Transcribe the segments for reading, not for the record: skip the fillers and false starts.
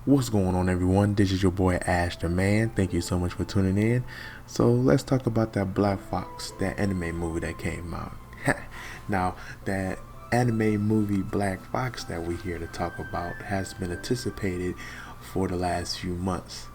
What's going on, everyone? This is your boy AshTheMan. Thank you so much for tuning in. So let's talk about that BlackFox, that anime movie that came out. Now, that anime movie BlackFox that we're here to talk about has been anticipated for the last few months.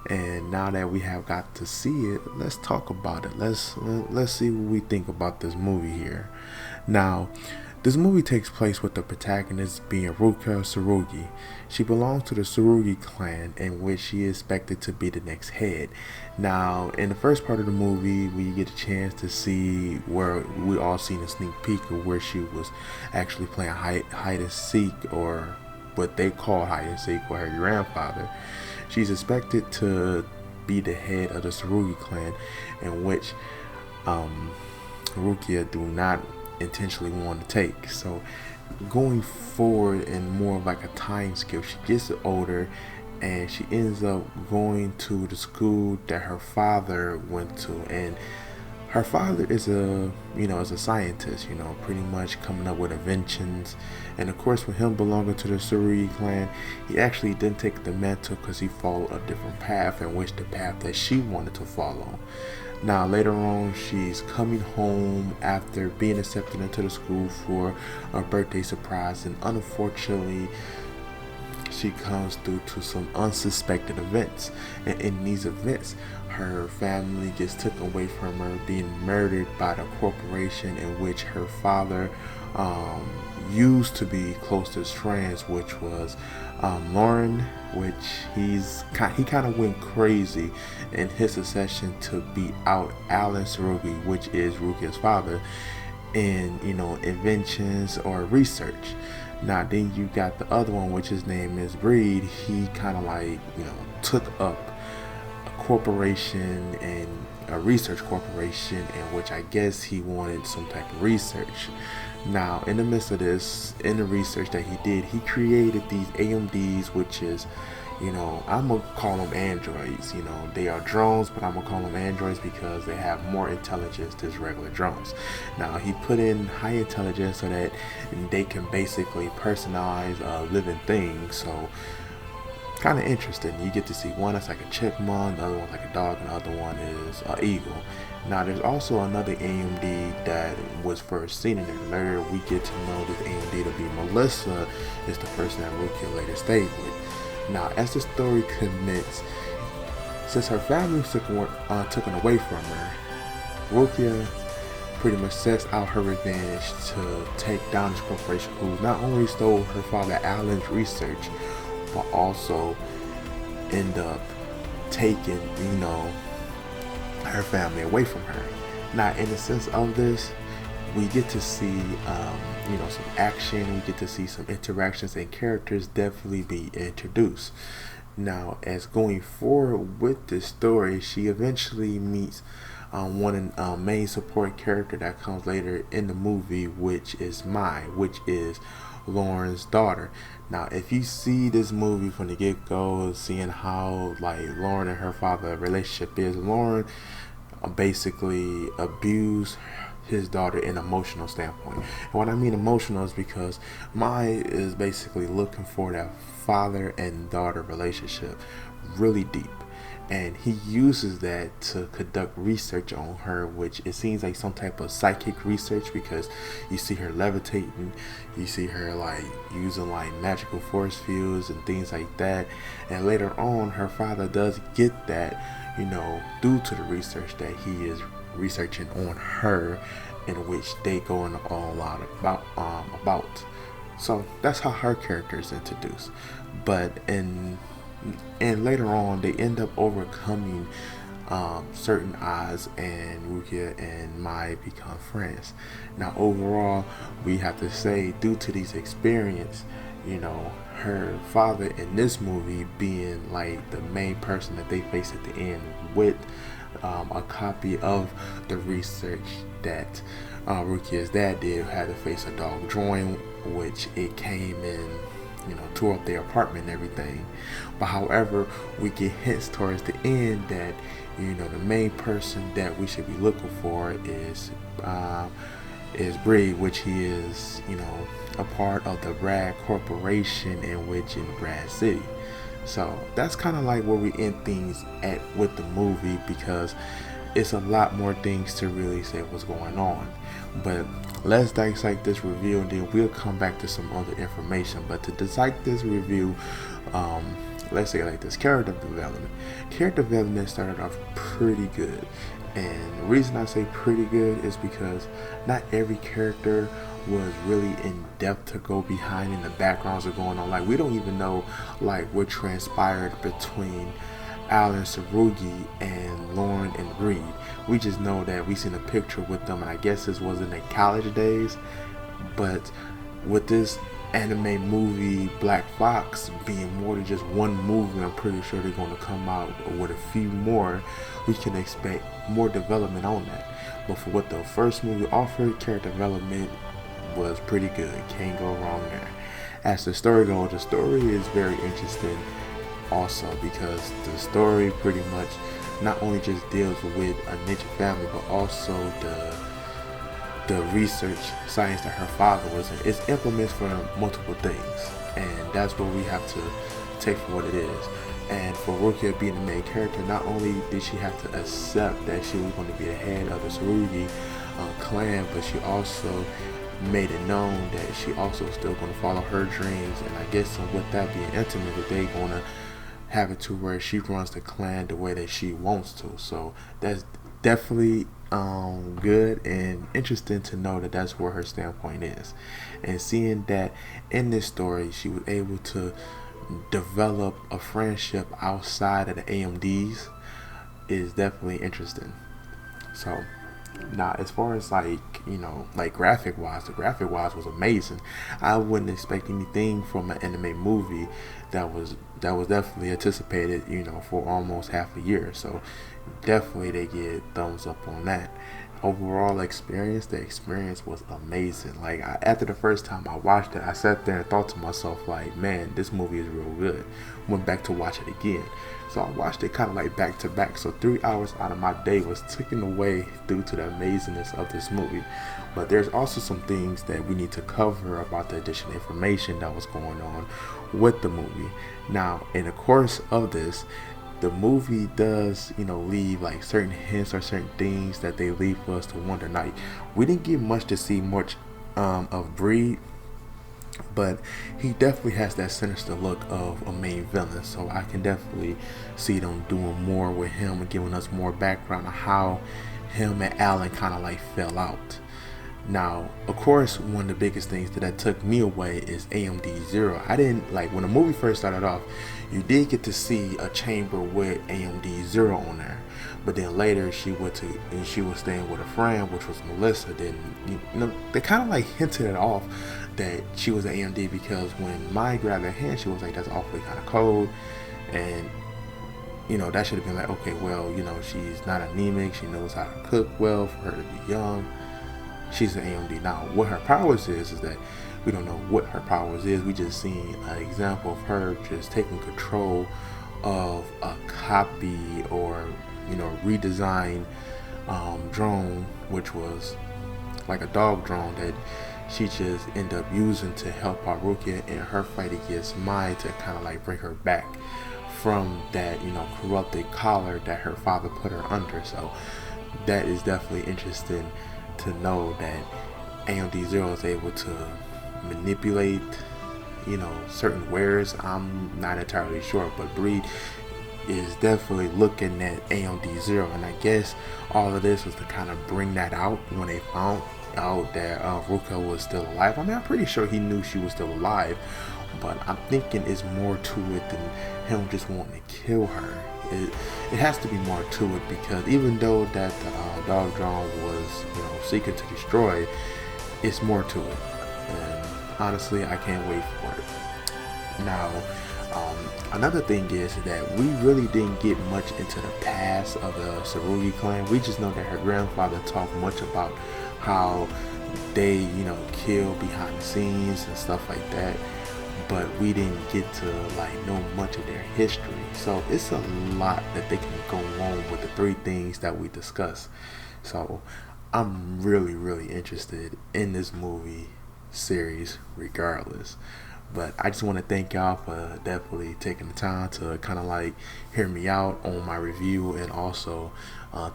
And now that we have got to see it, let's talk about it. Let's see what we think about this movie here. Now, this movie takes place with the protagonist being Ruka Tsurugi. She belongs to the Tsurugi clan, in which she is expected to be the next head. Now, in the first part of the movie, we get a chance to see where we all seen a sneak peek of where she was actually playing hide and seek, or what they call hide and seek, with her grandfather. She's expected to be the head of the Tsurugi clan, in which Rukia do not intentionally want to take. So going forward in more of like a time skip, she gets older and she ends up going to the school that her father went to, and her father is a scientist, pretty much coming up with inventions. And of course, with him belonging to the Tsurugi clan, he actually didn't take the mantle because he followed a different path, in which the path that she wanted to follow. Now, later on, she's coming home after being accepted into the school for a birthday surprise, and unfortunately, she comes due to some unsuspected events. And in these events, her family gets taken away from her, being murdered by the corporation in which her father used to be closest friends, which was Lauren, which he kind of went crazy in his succession to beat out Alan Tsurugi, which is Rukia's father, in inventions or research. Now then you got the other one, which his name is Breed. He kind of took up a corporation, and a research corporation, in which I guess he wanted some type of research. Now, in the midst of this, in the research that he did, he created these AMDs, which is, I'm gonna call them androids. They are drones, but I'm gonna call them androids because they have more intelligence than regular drones. Now, he put in high intelligence so that they can basically personalize living things. So, kind of interesting. You get to see one that's like a chipmunk, the other one like a dog, and the other one is an eagle. Now, there's also another AMD that was first seen in it. Later, we get to know this AMD to be Melissa, is the person that Rukia later stayed with. Now, as the story commits, since her family was taken away from her, Rukia pretty much sets out her revenge to take down this corporation, who not only stole her father Alan's research, but also end up taking, her family away from her. Now, in the sense of this, we get to see, some action. We get to see some interactions, and characters definitely be introduced. Now, as going forward with this story, she eventually meets one main support character that comes later in the movie, which is Lauren's daughter. Now, if you see this movie from the get-go, seeing how Lauren and her father relationship is, Lauren basically abused his daughter in emotional standpoint. And what I mean emotional is because Mai is basically looking for that father and daughter relationship really deep, and he uses that to conduct research on her, which it seems like some type of psychic research, because you see her levitating, you see her using magical force fields and things like that. And later on, her father does get that, due to the research that he is researching on her, in which they go in all out about. So that's how her character is introduced. But and later on, they end up overcoming certain odds, and Rukia and Mai become friends. Now, overall, we have to say, due to these experiences, her father in this movie being the main person that they face at the end, with a copy of the research that Rukia's dad did, had to face a dog drawing, which it came in, tore up their apartment and everything. But however, we get hints towards the end that, the main person that we should be looking for is Bree, which he is, a part of the Brad Corporation, in which in Brad City. So that's kind of like where we end things at with the movie, because it's a lot more things to really say what's going on. But let's dissect this review, and then we'll come back to some other information. But to dissect this review, let's say like this: character development. Character development started off pretty good, and the reason I say pretty good is because not every character was really in depth to go behind in the backgrounds of going on. Like, we don't even know like what transpired between Alan Sarugi and Lauren and Reed. We just know that we seen a picture with them, and I guess this was in their college days. But with this anime movie BlackFox being more than just one movie, I'm pretty sure they're going to come out with a few more. We can expect more development on that. But for what the first movie offered, character development was pretty good. Can't go wrong there. As the story goes, the story is very interesting also, because the story pretty much not only just deals with a ninja family, but also the research science that her father was in. It's implements for multiple things, and that's what we have to take for what it is. And for Rukia being the main character, not only did she have to accept that she was going to be the head of the Sarugi clan, but she also made it known that she also still going to follow her dreams. And I guess with that being intimate, that they going to have it to where she runs the clan the way that she wants to. So that's definitely good and interesting to know that that's where her standpoint is. And seeing that in this story she was able to develop a friendship outside of the AMDs is definitely interesting. So now, as far as like, like graphic wise, the graphic wise was amazing. I wouldn't expect anything from an anime movie that was definitely anticipated, for almost half a year. So definitely they get thumbs up on that. Overall experience, the experience was amazing. Like, after the first time I watched it, I sat there and thought to myself, like, man, this movie is real good. Went back to watch it again. So I watched it kind of like back to back. So 3 hours out of my day was taken away due to the amazingness of this movie. But there's also some things that we need to cover about the additional information that was going on with the movie. Now, in the course of this, the movie does, leave like certain hints or certain things that they leave for us to wonder. Like, we didn't get much to see much of Breed, but he definitely has that sinister look of a main villain. So I can definitely see them doing more with him and giving us more background on how him and Alan kind of like fell out. Now, of course, one of the biggest things that took me away is AMD Zero. I didn't like when the movie first started off. You did get to see a chamber with AMD Zero on there, but then later she was staying with a friend, which was Melissa. Then they kind of like hinted it off that she was AMD, because when Mai grabbed her hand, she was like, "That's awfully kind of cold," and that should have been like, okay, well, she's not anemic. She knows how to cook well for her to be young. She's an AMD. Now, what her powers is that we don't know what her powers is. We just seen an example of her just taking control of a copy or redesigned drone, which was like a dog drone that she just ended up using to help out Rukia in her fight against Mai, to kind of like bring her back from that corrupted collar that her father put her under. So that is definitely interesting to know that AMD Zero is able to manipulate certain wares. I'm not entirely sure, but Breed is definitely looking at AMD Zero, and I guess all of this was to kind of bring that out when they found out that Ruka was still alive. I mean, I'm pretty sure he knew she was still alive, but I'm thinking it's more to it than him just wanting to kill her. It has to be more to it, because even though that the dog drone was seeking to destroy, it's more to it, and honestly I can't wait for it. Now, another thing is that we really didn't get much into the past of the Sarugi clan. We just know that her grandfather talked much about how they killed behind the scenes and stuff like that, but we didn't get to know much of their history. So it's a lot that they can go on with the three things that we discussed. So I'm really interested in this movie series regardless. But I just want to thank y'all for definitely taking the time to kind of like hear me out on my review, and also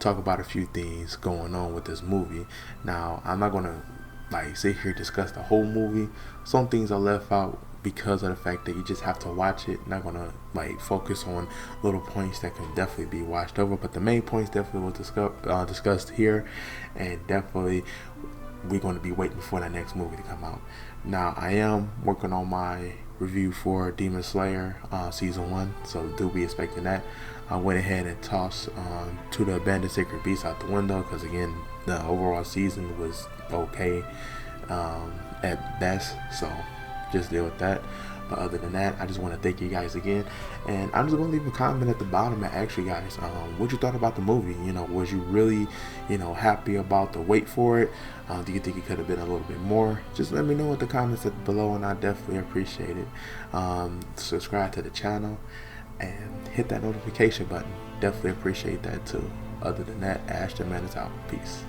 talk about a few things going on with this movie. Now, I'm not gonna like sit here discuss the whole movie. Some things are left out because of the fact that you just have to watch it. Not gonna like focus on little points that can definitely be watched over, but the main points definitely was discussed here, and definitely we're going to be waiting for that next movie to come out. Now, I am working on my review for Demon Slayer season 1, so do be expecting that. I went ahead and tossed To the Abandoned Sacred Beast out the window because, again, the overall season was okay at best, so just deal with that. But other than that, I just want to thank you guys again, and I'm just going to leave a comment at the bottom and ask you guys what you thought about the movie. Was you really happy about the wait for it? Do you think it could have been a little bit more? Just let me know in the comments below, and I definitely appreciate it. Subscribe to the channel and hit that notification button. Definitely appreciate that too. Other than that, AshTheMan is out. Peace.